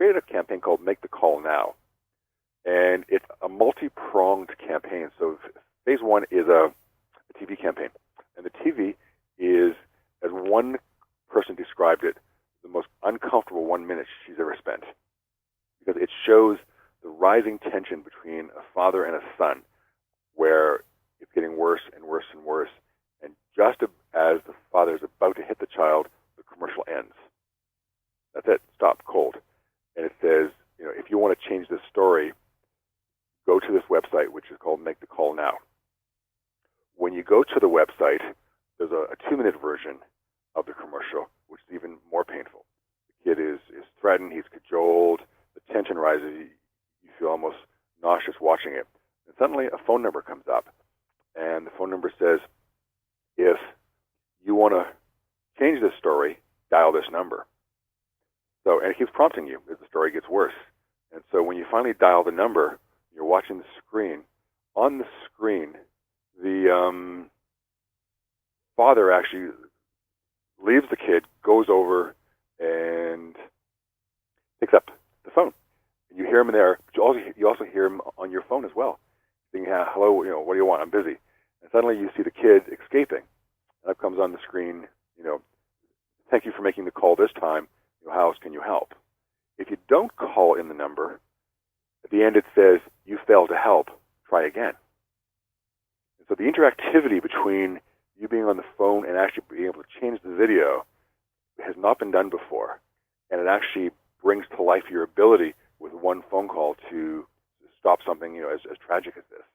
created a campaign called Make the Call Now. And it's a multi-pronged campaign. So phase one is a TV campaign. And the TV is, as one person described it, the most uncomfortable 1 minute she's ever spent. Because it shows the rising tension between a father and a son, where it's getting worse and worse and worse. And just as the father is about to hit the child, the commercial ends. That's it. Stop cold. And it says, if you want to change this story, go to this website, which is called Make the Call Now. When you go to the website, there's a 2-minute version of the commercial, which is even more painful. The kid is threatened, he's cajoled, the tension rises, you feel almost nauseous watching it. And suddenly a phone number comes up, and the phone number says, if you want to change this story, dial this number. So, and it keeps prompting you as the story gets worse. And so when you finally dial the number, you're watching the screen. On the screen, the father actually leaves the kid, goes over, and picks up the phone. And you hear him in there, but you also hear him on your phone as well, saying, hello, what do you want? I'm busy. And suddenly you see the kid escaping. And up comes on the screen, thank you for making the call this time. How else can you help? If you don't call in the number, at the end it says, you failed to help, try again. And so the interactivity between you being on the phone and actually being able to change the video has not been done before. And it actually brings to life your ability with one phone call to stop something as tragic as this.